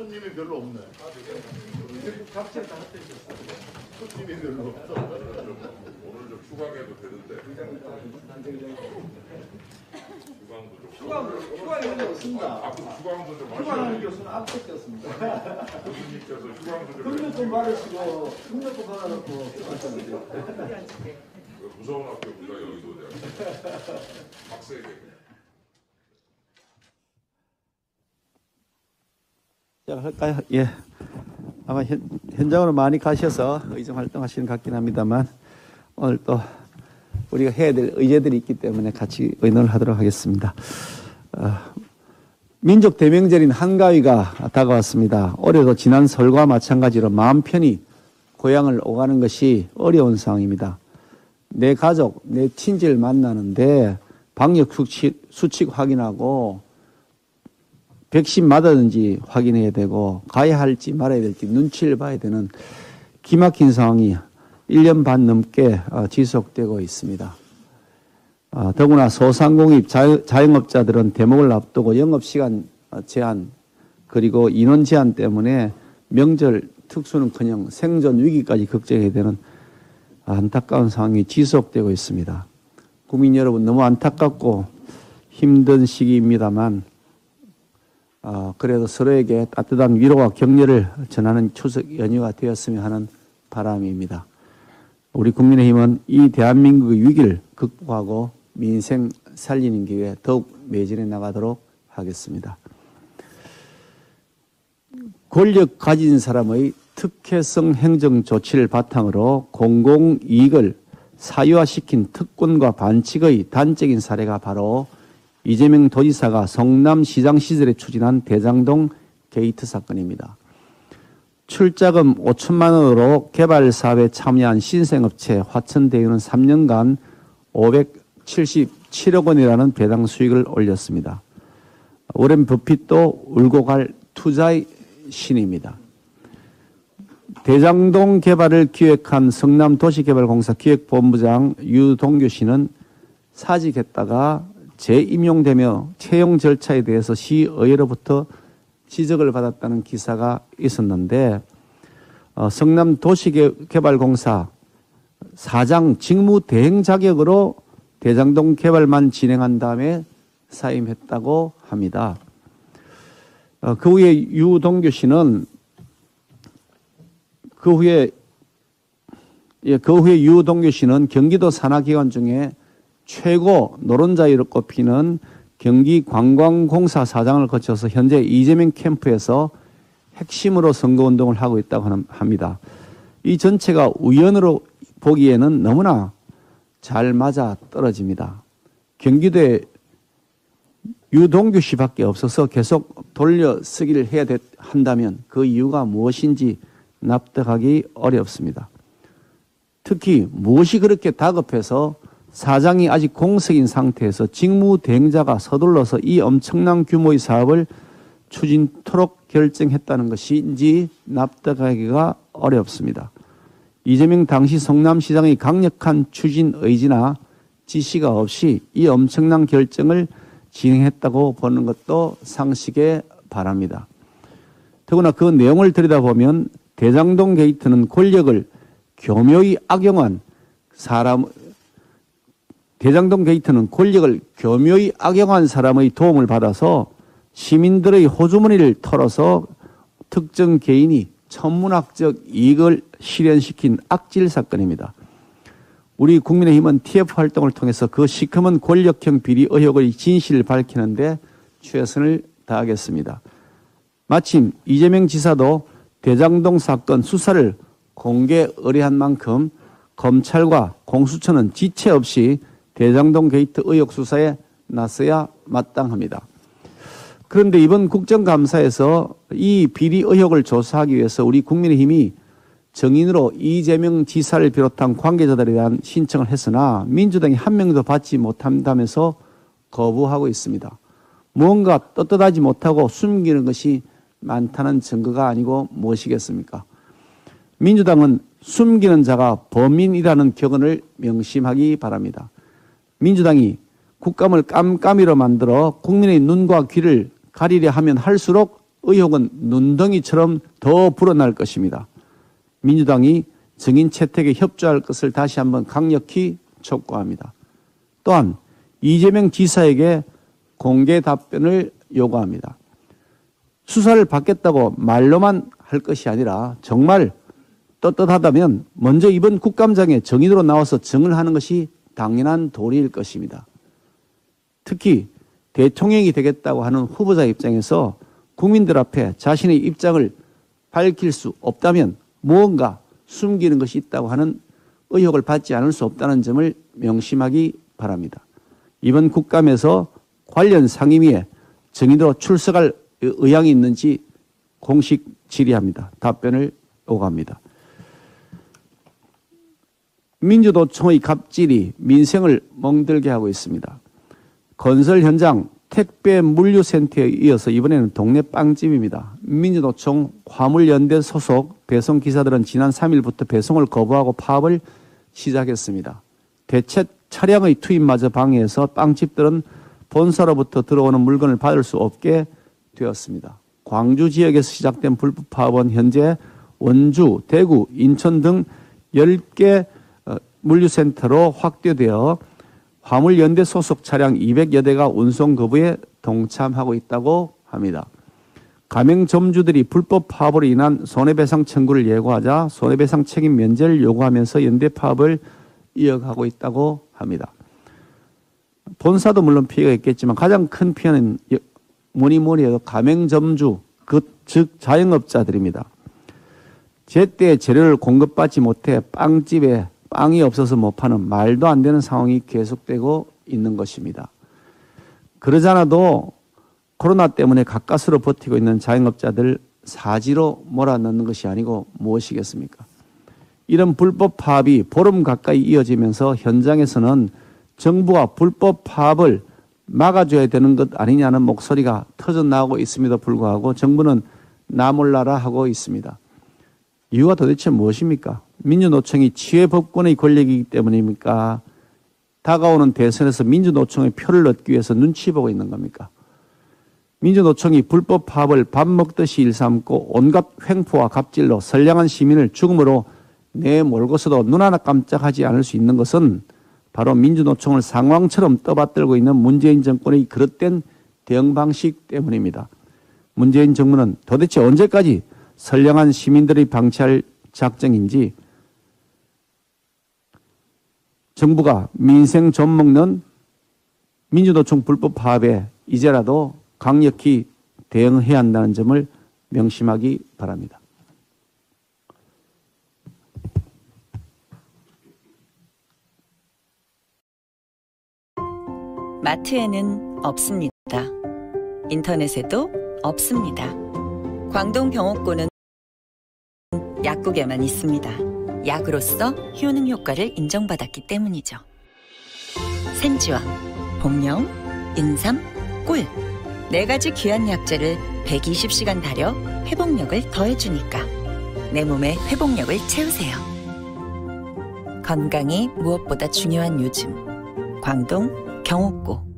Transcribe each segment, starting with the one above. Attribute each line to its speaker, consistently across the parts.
Speaker 1: 손님이 별로 없네.
Speaker 2: 각자 다 핫해졌어요.
Speaker 1: 손님이 별로 없어.
Speaker 3: 오늘 좀 휴강해도 되는데.
Speaker 2: 휴강이 문제 없습니다.
Speaker 3: 휴강도 좀
Speaker 2: 휴강하는 교수는 압도됐습니다.
Speaker 3: 교수님께서 휴강도 좀
Speaker 2: 협력 좀 받으시고 협력 좀 받아놓고 휴강하셨는데.
Speaker 3: 무서운 학교입니다. 여의도대학. 빡세게.
Speaker 4: 시작할까요? 예. 아마 현장으로 많이 가셔서 의정 활동하시는 것 같긴 합니다만 오늘 또 우리가 해야 될 의제들이 있기 때문에 같이 의논을 하도록 하겠습니다. 민족 대명절인 한가위가 다가왔습니다. 올해도 지난 설과 마찬가지로 마음 편히 고향을 오가는 것이 어려운 상황입니다. 내 가족, 내 친지를 만나는데 방역 수칙 확인하고 백신 맞았는지 확인해야 되고 가야 할지 말아야 될지 눈치를 봐야 되는 기막힌 상황이 1년 반 넘게 지속되고 있습니다. 더구나 소상공인 자영업자들은 대목을 앞두고 영업시간 제한 그리고 인원 제한 때문에 명절 특수는커녕 생존 위기까지 걱정해야 되는 안타까운 상황이 지속되고 있습니다. 국민 여러분 너무 안타깝고 힘든 시기입니다만 그래도 서로에게 따뜻한 위로와 격려를 전하는 추석 연휴가 되었으면 하는 바람입니다. 우리 국민의힘은 이 대한민국의 위기를 극복하고 민생 살리는 길에 더욱 매진해 나가도록 하겠습니다. 권력 가진 사람의 특혜성 행정 조치를 바탕으로 공공이익을 사유화시킨 특권과 반칙의 단적인 사례가 바로 이재명 도지사가 성남시장 시절에 추진한 대장동 게이트 사건입니다. 출자금 5천만 원으로 개발 사업에 참여한 신생업체 화천대유는 3년간 577억 원이라는 배당 수익을 올렸습니다. 오랜 버핏도 울고 갈 투자의 신입니다. 대장동 개발을 기획한 성남도시개발공사 기획본부장 유동규 씨는 사직했다가 재임용되며 채용 절차에 대해서 시의회로부터 지적을 받았다는 기사가 있었는데 성남도시개발공사 사장 직무 대행 자격으로 대장동 개발만 진행한 다음에 사임했다고 합니다. 그 후에 유동규 씨는 그 후에 유동규 씨는 경기도 산하기관 중에 최고 노론자위로 꼽히는 경기관광공사 사장을 거쳐서 현재 이재명 캠프에서 핵심으로 선거운동을 하고 있다고 합니다. 이 전체가 우연으로 보기에는 너무나 잘 맞아 떨어집니다. 경기도에 유동규 씨밖에 없어서 계속 돌려쓰기를 해야 한다면 그 이유가 무엇인지 납득하기 어렵습니다. 특히 무엇이 그렇게 다급해서 사장이 아직 공석인 상태에서 직무 대행자가 서둘러서 이 엄청난 규모의 사업을 추진토록 결정했다는 것인지 납득하기가 어렵습니다. 이재명 당시 성남시장의 강력한 추진 의지나 지시가 없이 이 엄청난 결정을 진행했다고 보는 것도 상식에 바랍니다. 더구나 그 내용을 들여다보면 대장동 게이트는 권력을 교묘히 악용한 사람의 도움을 받아서 시민들의 호주머니를 털어서 특정 개인이 천문학적 이익을 실현시킨 악질 사건입니다. 우리 국민의힘은 TF 활동을 통해서 그 시커먼 권력형 비리 의혹의 진실을 밝히는 데 최선을 다하겠습니다. 마침 이재명 지사도 대장동 사건 수사를 공개 의뢰한 만큼 검찰과 공수처는 지체 없이 대장동 게이트 의혹 수사에 나서야 마땅합니다. 그런데 이번 국정감사에서 이 비리 의혹을 조사하기 위해서 우리 국민의힘이 정인으로 이재명 지사를 비롯한 관계자들에 대한 신청을 했으나 민주당이 한 명도 받지 못한다면서 거부하고 있습니다. 무언가 떳떳하지 못하고 숨기는 것이 많다는 증거가 아니고 무엇이겠습니까? 민주당은 숨기는 자가 범인이라는 격언을 명심하기 바랍니다. 민주당이 국감을 깜깜이로 만들어 국민의 눈과 귀를 가리려 하면 할수록 의혹은 눈덩이처럼 더 불어날 것입니다. 민주당이 증인 채택에 협조할 것을 다시 한번 강력히 촉구합니다. 또한 이재명 지사에게 공개 답변을 요구합니다. 수사를 받겠다고 말로만 할 것이 아니라 정말 떳떳하다면 먼저 이번 국감장에 정인으로 나와서 증을 하는 것이 당연한 도리일 것입니다. 특히 대통령이 되겠다고 하는 후보자 입장에서 국민들 앞에 자신의 입장을 밝힐 수 없다면 무언가 숨기는 것이 있다고 하는 의혹을 받지 않을 수 없다는 점을 명심하기 바랍니다. 이번 국감에서 관련 상임위에 정인으로 출석할 의향이 있는지 공식 질의합니다. 답변을 요구합니다. 민주노총의 갑질이 민생을 멍들게 하고 있습니다. 건설 현장 택배 물류센터에 이어서 이번에는 동네 빵집입니다. 민주노총 화물연대 소속 배송기사들은 지난 3일부터 배송을 거부하고 파업을 시작했습니다. 대체 차량의 투입마저 방해해서 빵집들은 본사로부터 들어오는 물건을 받을 수 없게 되었습니다. 광주 지역에서 시작된 불법 파업은 현재 원주, 대구, 인천 등 10개 물류센터로 확대되어 화물연대 소속 차량 200여 대가 운송 거부에 동참하고 있다고 합니다. 가맹점주들이 불법 파업으로 인한 손해배상 청구를 예고하자 손해배상 책임 면제를 요구하면서 연대 파업을 이어가고 있다고 합니다. 본사도 물론 피해가 있겠지만 가장 큰 피해는 뭐니 해도 가맹점주, 즉 자영업자들입니다. 제때 재료를 공급받지 못해 빵집에 빵이 없어서 못 파는 말도 안 되는 상황이 계속되고 있는 것입니다. 그러잖아도 코로나 때문에 가까스로 버티고 있는 자영업자들 사지로 몰아넣는 것이 아니고 무엇이겠습니까? 이런 불법 파업이 보름 가까이 이어지면서 현장에서는 정부가 불법 파업을 막아줘야 되는 것 아니냐는 목소리가 터져나오고 있음에도 불구하고 정부는 나 몰라라 하고 있습니다. 이유가 도대체 무엇입니까? 민주노총이 치외법권의 권력이기 때문입니까? 다가오는 대선에서 민주노총의 표를 얻기 위해서 눈치 보고 있는 겁니까? 민주노총이 불법 파업을 밥 먹듯이 일삼고 온갖 횡포와 갑질로 선량한 시민을 죽음으로 내몰고서도 눈 하나 깜짝하지 않을 수 있는 것은 바로 민주노총을 상왕처럼 떠받들고 있는 문재인 정권의 그릇된 대응 방식 때문입니다. 문재인 정부는 도대체 언제까지 선량한 시민들이 방치할 작정인지 정부가 민생 좀 먹는 민주노총 불법 파업에 이제라도 강력히 대응해야 한다는 점을 명심하기 바랍니다.
Speaker 5: 마트에는 없습니다. 인터넷에도 없습니다. 광동 경옥고는 약국에만 있습니다. 약으로서 효능 효과를 인정받았기 때문이죠. 생지와 복령, 인삼, 꿀 4가지 귀한 약재를 120시간 달여 회복력을 더해주니까 내 몸의 회복력을 채우세요. 건강이 무엇보다 중요한 요즘 광동 경옥고.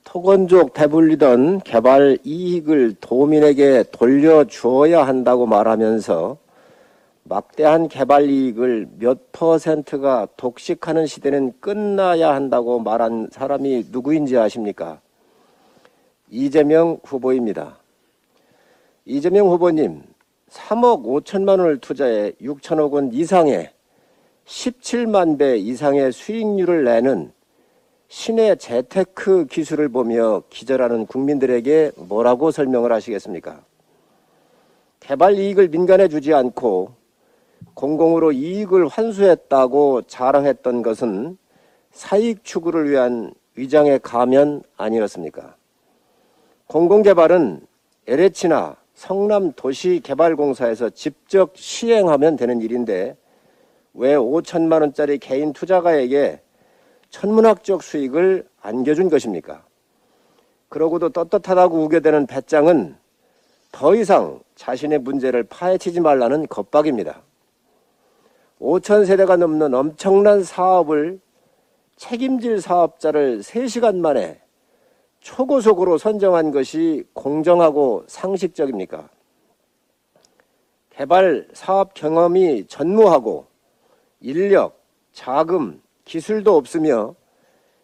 Speaker 2: 토건족 배불리던 개발 이익을 도민에게 돌려주어야 한다고 말하면서 막대한 개발 이익을 몇 퍼센트가 독식하는 시대는 끝나야 한다고 말한 사람이 누구인지 아십니까? 이재명 후보입니다. 이재명 후보님, 3억 5천만 원을 투자해 6천억 원 이상의 17만 배 이상의 수익률을 내는 신의 재테크 기술을 보며 기절하는 국민들에게 뭐라고 설명을 하시겠습니까? 개발 이익을 민간에 주지 않고 공공으로 이익을 환수했다고 자랑했던 것은 사익 추구를 위한 위장의 가면 아니었습니까? 공공개발은 LH나 성남도시개발공사에서 직접 시행하면 되는 일인데 왜 5천만 원짜리 개인 투자가에게 천문학적 수익을 안겨준 것입니까? 그러고도 떳떳하다고 우겨대는 배짱은 더 이상 자신의 문제를 파헤치지 말라는 겁박입니다. 5천 세대가 넘는 엄청난 사업을 책임질 사업자를 3시간 만에 초고속으로 선정한 것이 공정하고 상식적입니까? 개발 사업 경험이 전무하고 인력, 자금, 기술도 없으며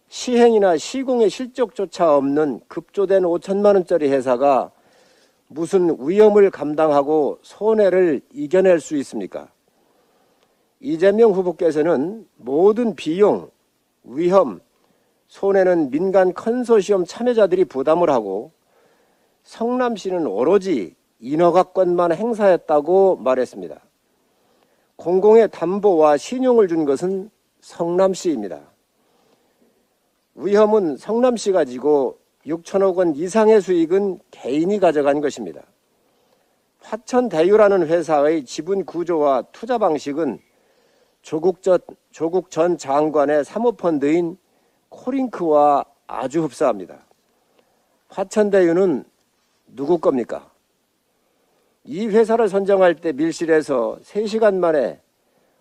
Speaker 2: 시행이나 시공의 실적조차 없는 급조된 5천만 원짜리 회사가 무슨 위험을 감당하고 손해를 이겨낼 수 있습니까? 이재명 후보께서는 모든 비용, 위험, 손해는 민간 컨소시엄 참여자들이 부담을 하고 성남시는 오로지 인허가권만 행사했다고 말했습니다. 공공의 담보와 신용을 준 것은 성남시입니다. 위험은 성남시가 지고 6천억 원 이상의 수익은 개인이 가져간 것입니다. 화천대유라는 회사의 지분 구조와 투자 방식은 조국 전 장관의 사모펀드인 코링크와 아주 흡사합니다. 화천대유는 누구 겁니까? 이 회사를 선정할 때 밀실에서 3시간 만에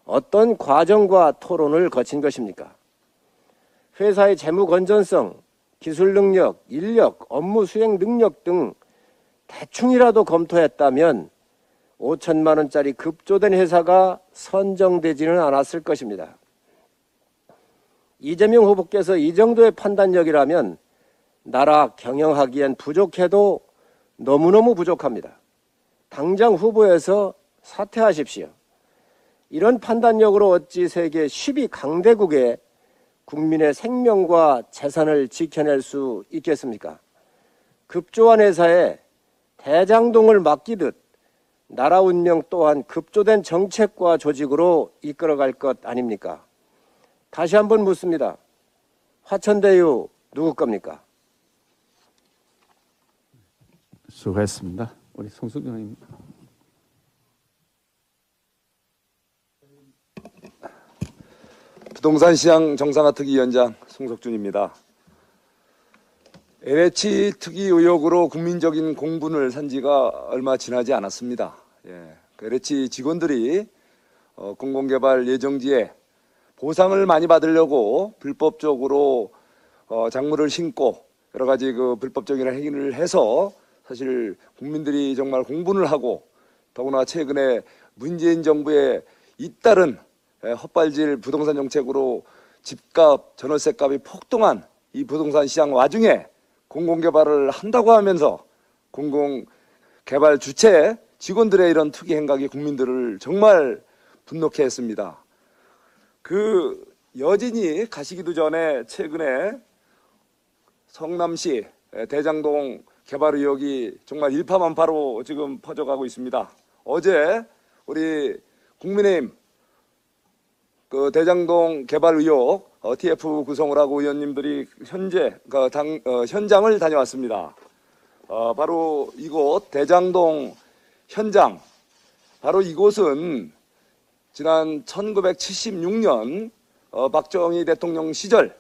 Speaker 2: 어떤 과정과 토론을 거친 것입니까? 회사의 재무 건전성, 기술 능력, 인력, 업무 수행 능력 등 대충이라도 검토했다면 5천만 원짜리 급조된 회사가 선정되지는 않았을 것입니다. 이재명 후보께서 이 정도의 판단력이라면 나라 경영하기엔 부족해도 너무너무 부족합니다. 당장 후보에서 사퇴하십시오. 이런 판단력으로 어찌 세계 10위 강대국에 국민의 생명과 재산을 지켜낼 수 있겠습니까? 급조한 회사에 대장동을 맡기듯 나라 운명 또한 급조된 정책과 조직으로 이끌어갈 것 아닙니까? 다시 한번 묻습니다. 화천대유 누구 겁니까?
Speaker 4: 수고했습니다. 우리 송숙경 의원님.
Speaker 6: 부동산 시장 정상화 특위위원장 송석준입니다. LH 특위 의혹으로 국민적인 공분을 산 지가 얼마 지나지 않았습니다. 그 LH 직원들이 공공개발 예정지에 보상을 많이 받으려고 불법적으로 작물을 심고 여러 가지 그 불법적인 행위를 해서 사실 국민들이 정말 공분을 하고 더구나 최근에 문재인 정부의 잇따른 헛발질 부동산 정책으로 집값, 전월세값이 폭등한 이 부동산 시장 와중에 공공개발을 한다고 하면서 공공개발 주체 직원들의 이런 투기 행각이 국민들을 정말 분노케 했습니다. 그 여진이 가시기도 전에 최근에 성남시 대장동 개발 의혹이 정말 일파만파로 지금 퍼져가고 있습니다. 어제 우리 국민의힘 그 대장동 개발 의혹 TF 구성을 하고 의원님들이 현장을 다녀왔습니다. 바로 이곳 대장동 현장, 바로 이곳은 지난 1976년 박정희 대통령 시절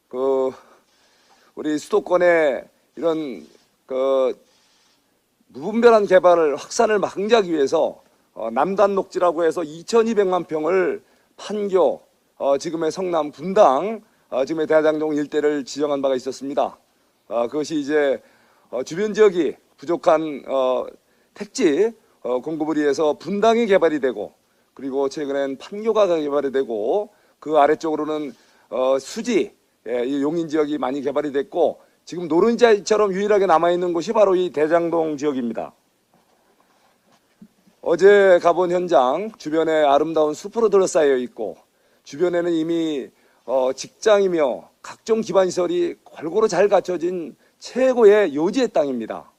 Speaker 6: 그 우리 수도권의 이런 그 무분별한 개발을 확산을 방지하기 위해서 남단 녹지라고 해서 2,200만 평을 판교, 지금의 성남 분당, 지금의 대장동 일대를 지정한 바가 있었습니다. 그것이 이제 주변 지역이 부족한 택지 공급을 위해서 분당이 개발이 되고, 그리고 최근엔 판교가 개발이 되고, 그 아래쪽으로는 수지, 이 용인 지역이 많이 개발이 됐고, 지금 노른자처럼 유일하게 남아있는 곳이 바로 이 대장동 지역입니다. 어제 가본 현장 주변에 아름다운 숲으로 둘러싸여 있고, 주변에는 이미 직장이며 각종 기반시설이 골고루 잘 갖춰진 최고의 요지의 땅입니다.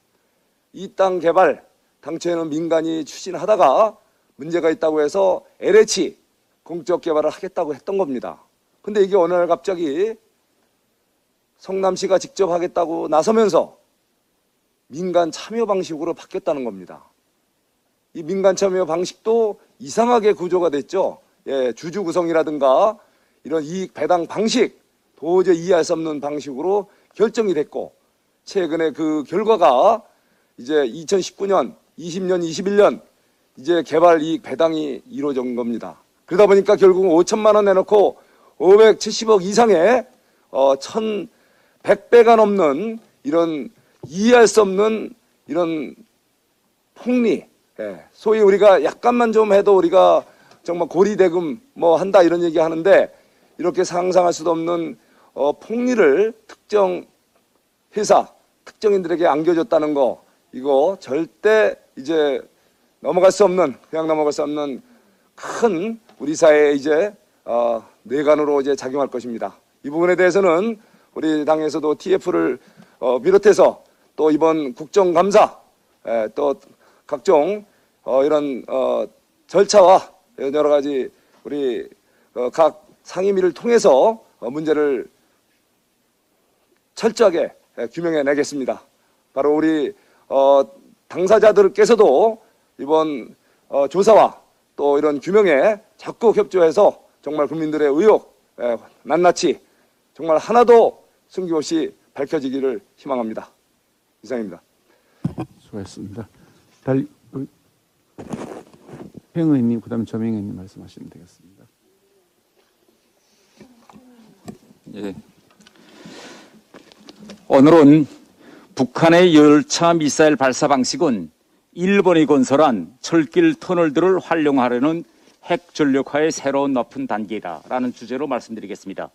Speaker 6: 이 땅 개발 당초에는 민간이 추진하다가 문제가 있다고 해서 LH 공적 개발을 하겠다고 했던 겁니다. 근데 이게 어느 날 갑자기 성남시가 직접 하겠다고 나서면서 민간 참여 방식으로 바뀌었다는 겁니다. 이 민간 참여 방식도 이상하게 구조가 됐죠. 주주 구성이라든가 이런 이익 배당 방식, 도저히 이해할 수 없는 방식으로 결정이 됐고, 최근에 그 결과가 이제 2019년, 20년, 21년 이제 개발 이익 배당이 이루어진 겁니다. 그러다 보니까 결국은 5천만 원 내놓고 570억 이상의 1,100배가 넘는 이런 이해할 수 없는 이런 폭리, 소위 우리가 약간만 좀 해도 우리가 정말 고리대금 뭐 한다 이런 얘기 하는데 이렇게 상상할 수도 없는 폭리를 특정 회사, 특정인들에게 안겨줬다는 거 이거 절대 이제 넘어갈 수 없는, 그냥 넘어갈 수 없는 큰 우리 사회에 이제 뇌관으로 이제 작용할 것입니다. 이 부분에 대해서는 우리 당에서도 TF를 비롯해서 또 이번 국정감사 또 각종 이런 절차와 여러 가지 우리 각 상임위를 통해서 문제를 철저하게 규명해내겠습니다. 바로 우리 당사자들께서도 이번 조사와 또 이런 규명에 적극 협조해서 정말 국민들의 의혹 낱낱이 정말 하나도 숨김없이 밝혀지기를 희망합니다. 이상입니다.
Speaker 4: 수고했습니다. 행 의원님, 그다음에 조명 의원님 말씀하시면 되겠습니다.
Speaker 7: 예. 오늘은 북한의 열차 미사일 발사 방식은 일본이 건설한 철길 터널들을 활용하려는 핵 전력화의 새로운 높은 단계다라는 주제로 말씀드리겠습니다.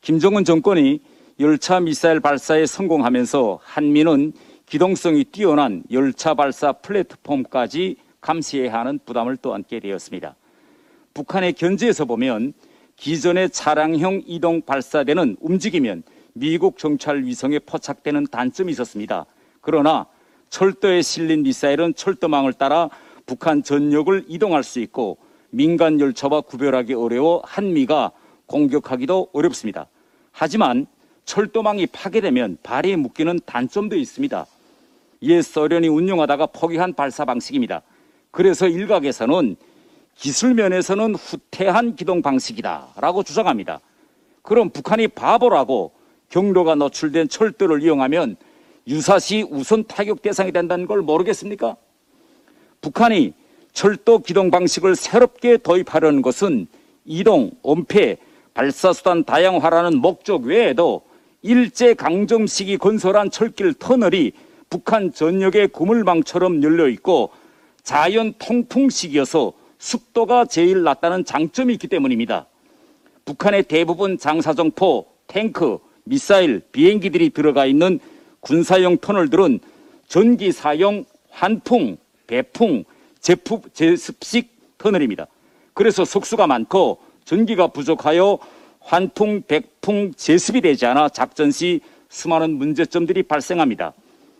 Speaker 7: 김정은 정권이 열차 미사일 발사에 성공하면서 한미는 기동성이 뛰어난 열차 발사 플랫폼까지 감시해야 하는 부담을 또 안게 되었습니다. 북한의 견제에서 보면 기존의 차량형 이동 발사대는 움직이면 미국 정찰 위성에 포착되는 단점이 있었습니다. 그러나 철도에 실린 미사일은 철도망을 따라 북한 전역을 이동할 수 있고 민간 열차와 구별하기 어려워 한미가 공격하기도 어렵습니다. 하지만 철도망이 파괴되면 발이 묶이는 단점도 있습니다. 이에 소련이 운용하다가 포기한 발사 방식입니다. 그래서 일각에서는 기술 면에서는 후퇴한 기동 방식이다라고 주장합니다. 그럼 북한이 바보라고 경로가 노출된 철도를 이용하면 유사시 우선 타격 대상이 된다는 걸 모르겠습니까? 북한이 철도 기동 방식을 새롭게 도입하려는 것은 이동, 은폐, 발사수단 다양화라는 목적 외에도 일제강점식이 건설한 철길 터널이 북한 전역에 그물망처럼 열려있고 자연 통풍식이어서 습도가 제일 낮다는 장점이 있기 때문입니다. 북한의 대부분 장사정포, 탱크, 미사일, 비행기들이 들어가 있는 군사용 터널들은 전기 사용 환풍, 배풍, 제습식 터널입니다. 그래서 석수가 많고 전기가 부족하여 환풍, 배풍, 제습이 되지 않아 작전 시 수많은 문제점들이 발생합니다.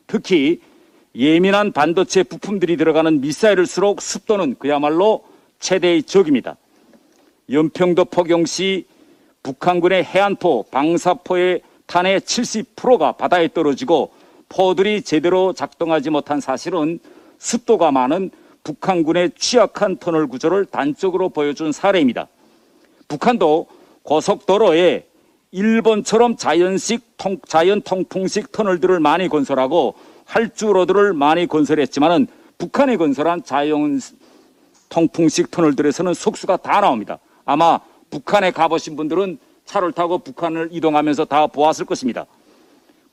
Speaker 7: 특히 예민한 반도체 부품들이 들어가는 미사일일수록 습도는 그야말로 최대의 적입니다. 연평도 포경 시 북한군의 해안포, 방사포의 탄의 70%가 바다에 떨어지고 포들이 제대로 작동하지 못한 사실은 습도가 많은 북한군의 취약한 터널 구조를 단적으로 보여준 사례입니다. 북한도 고속도로에 일본처럼 자연 통풍식 터널들을 많이 건설하고 활주로들을 많이 건설했지만은 북한이 건설한 자연 통풍식 터널들에서는 석수가 다 나옵니다. 아마 북한에 가보신 분들은 차를 타고 북한을 이동하면서 다 보았을 것입니다.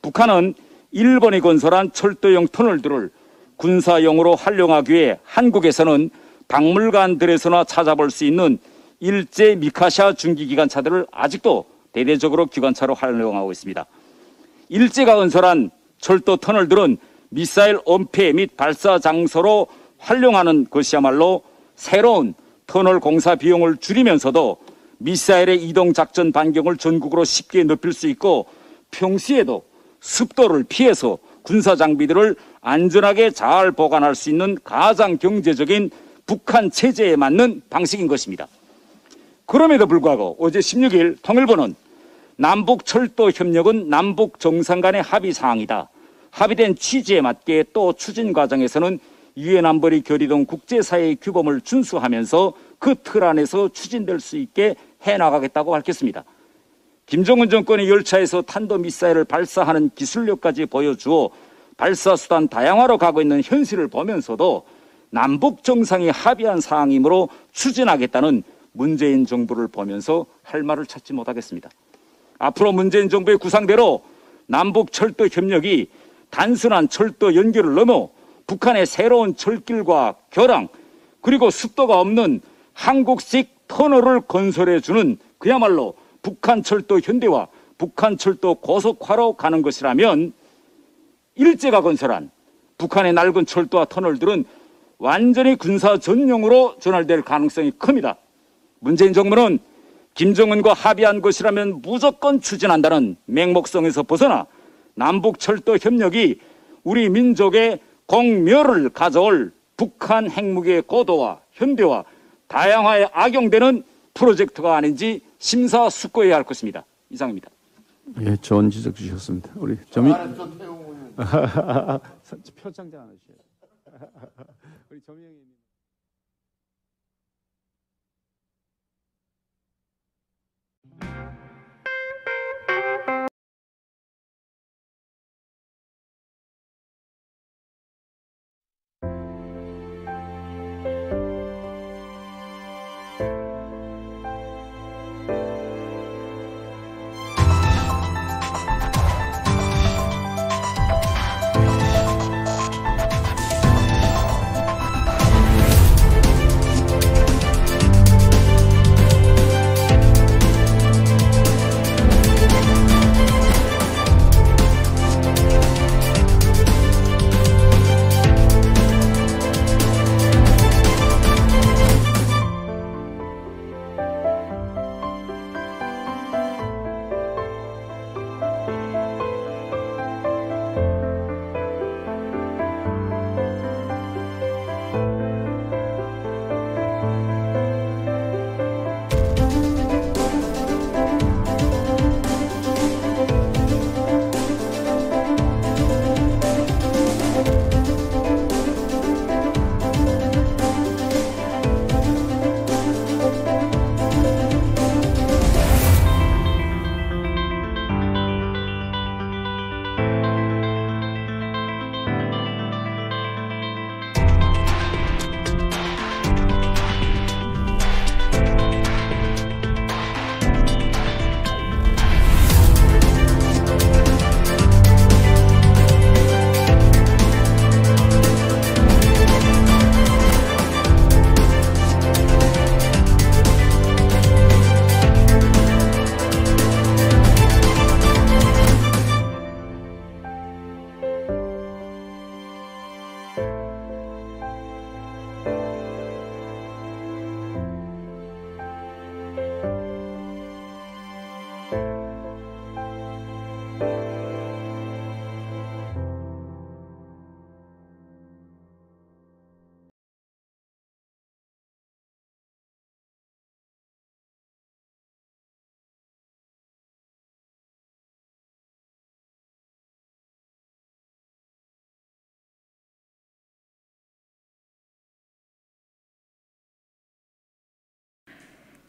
Speaker 7: 북한은 일본이 건설한 철도용 터널들을 군사용으로 활용하기 위해 한국에서는 박물관들에서나 찾아볼 수 있는 일제 미카샤 중기기관차들을 아직도 대대적으로 기관차로 활용하고 있습니다. 일제가 건설한 철도 터널들은 미사일 은폐 및 발사 장소로 활용하는 것이야말로 새로운 터널 공사 비용을 줄이면서도 미사일의 이동 작전 반경을 전국으로 쉽게 넓힐 수 있고 평시에도 습도를 피해서 군사 장비들을 안전하게 잘 보관할 수 있는 가장 경제적인 북한 체제에 맞는 방식인 것입니다. 그럼에도 불구하고 어제 16일 통일부는 남북 철도 협력은 남북 정상 간의 합의 사항이다. 합의된 취지에 맞게 또 추진 과정에서는 유엔 안보리 결의동 국제사회의 규범을 준수하면서 그 틀 안에서 추진될 수 있게 해나가겠다고 밝혔습니다. 김정은 정권이 열차에서 탄도미사일을 발사하는 기술력까지 보여주어 발사수단 다양화로 가고 있는 현실을 보면서도 남북 정상이 합의한 사항이므로 추진하겠다는 문재인 정부를 보면서 할 말을 찾지 못하겠습니다. 앞으로 문재인 정부의 구상대로 남북 철도 협력이 단순한 철도 연결을 넘어 북한의 새로운 철길과 교량 그리고 습도가 없는 한국식 터널을 건설해주는 그야말로 북한 철도 현대화, 북한 철도 고속화로 가는 것이라면 일제가 건설한 북한의 낡은 철도와 터널들은 완전히 군사 전용으로 전환될 가능성이 큽니다. 문재인 정부는 김정은과 합의한 것이라면 무조건 추진한다는 맹목성에서 벗어나 남북 철도 협력이 우리 민족의 공멸을 가져올 북한 핵무기의 고도화, 현대화, 다양화에 악용되는 프로젝트가 아닌지 심사숙고해야 할 것입니다. 이상입니다.
Speaker 4: 예, 좋은 지적 주셨습니다. 우리 점이
Speaker 1: 말했던 내용은
Speaker 4: 표창장 하나 주세요. 우리 점영님.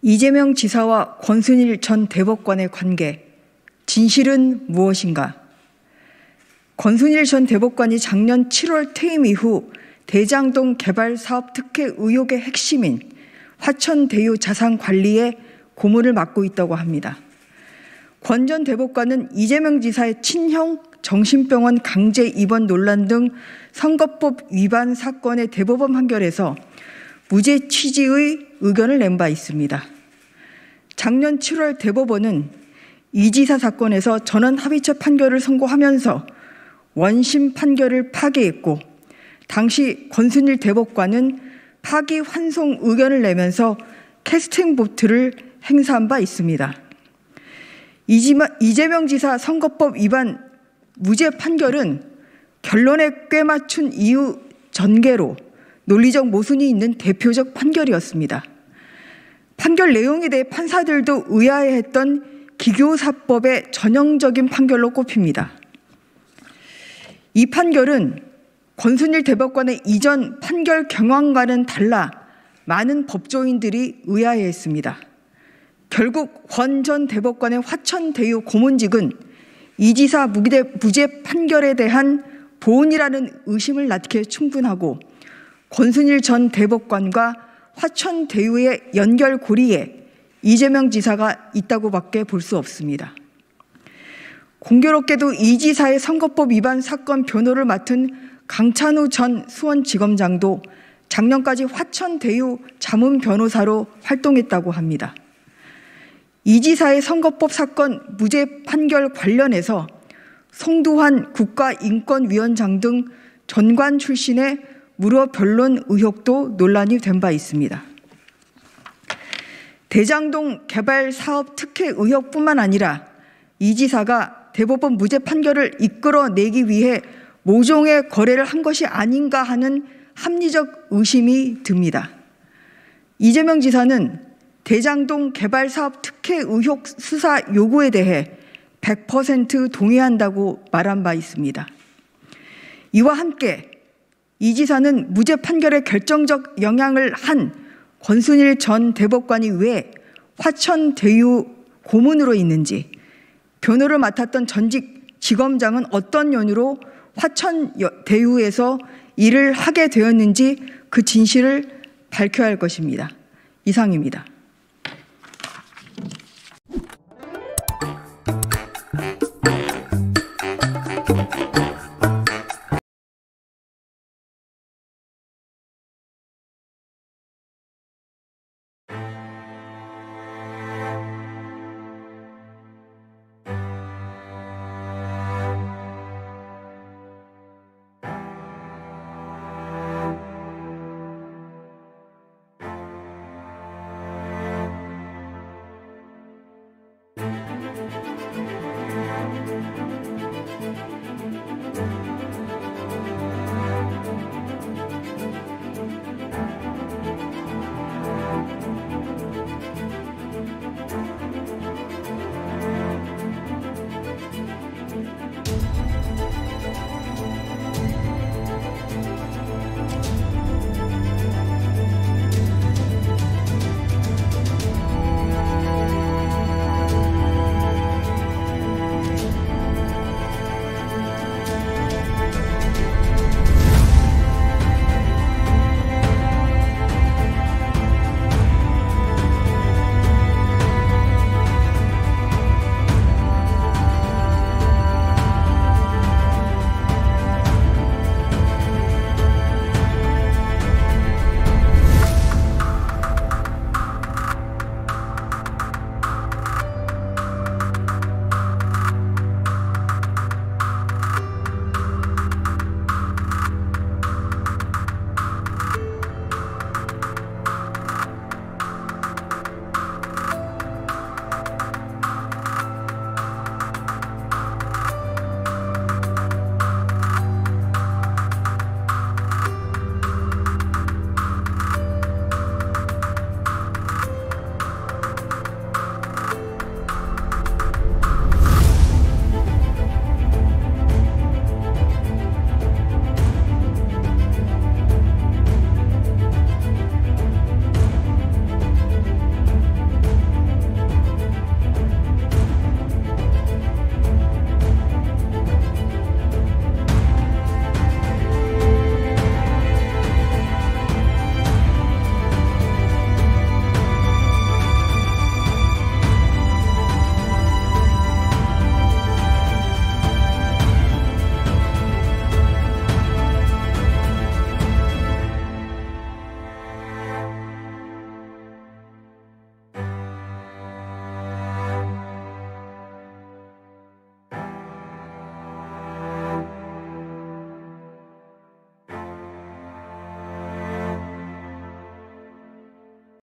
Speaker 8: 이재명 지사와 권순일 전 대법관의 관계, 진실은 무엇인가? 권순일 전 대법관이 작년 7월 퇴임 이후 대장동 개발 사업 특혜 의혹의 핵심인 화천대유 자산 관리에 고문을 맡고 있다고 합니다. 권 전 대법관은 이재명 지사의 친형 정신병원 강제 입원 논란 등 선거법 위반 사건의 대법원 판결에서 무죄 취지의 의견을 낸 바 있습니다. 작년 7월 대법원은 이 지사 사건에서 전원 합의체 판결을 선고하면서 원심 판결을 파기했고, 당시 권순일 대법관은 파기 환송 의견을 내면서 캐스팅 보트를 행사한 바 있습니다. 이재명 지사 선거법 위반 무죄 판결은 결론에 꿰맞춘 이유 전개로 논리적 모순이 있는 대표적 판결이었습니다. 판결 내용에 대해 판사들도 의아해했던 기교사법의 전형적인 판결로 꼽힙니다. 이 판결은 권순일 대법관의 이전 판결 경황과는 달라 많은 법조인들이 의아해했습니다. 결국 권 전 대법관의 화천대유 고문직은 이 지사 무죄 판결에 대한 보은이라는 의심을 낳기에 충분하고 권순일 전 대법관과 화천대유의 연결고리에 이재명 지사가 있다고밖에 볼 수 없습니다. 공교롭게도 이 지사의 선거법 위반 사건 변호를 맡은 강찬우 전 수원지검장도 작년까지 화천대유 자문 변호사로 활동했다고 합니다. 이 지사의 선거법 사건 무죄 판결 관련해서 송두환 국가인권위원장 등 전관 출신의 무료 변론 의혹도 논란이 된 바 있습니다. 대장동 개발 사업 특혜 의혹뿐만 아니라 이 지사가 대법원 무죄 판결을 이끌어내기 위해 모종의 거래를 한 것이 아닌가 하는 합리적 의심이 듭니다. 이재명 지사는 대장동 개발 사업 특혜 의혹 수사 요구에 대해 100% 동의한다고 말한 바 있습니다. 이와 함께 이 지사는 무죄 판결에 결정적 영향을 한 권순일 전 대법관이 왜 화천대유 고문으로 있는지, 변호를 맡았던 전직 지검장은 어떤 연유로 화천대유에서 일을 하게 되었는지 그 진실을 밝혀야 할 것입니다. 이상입니다.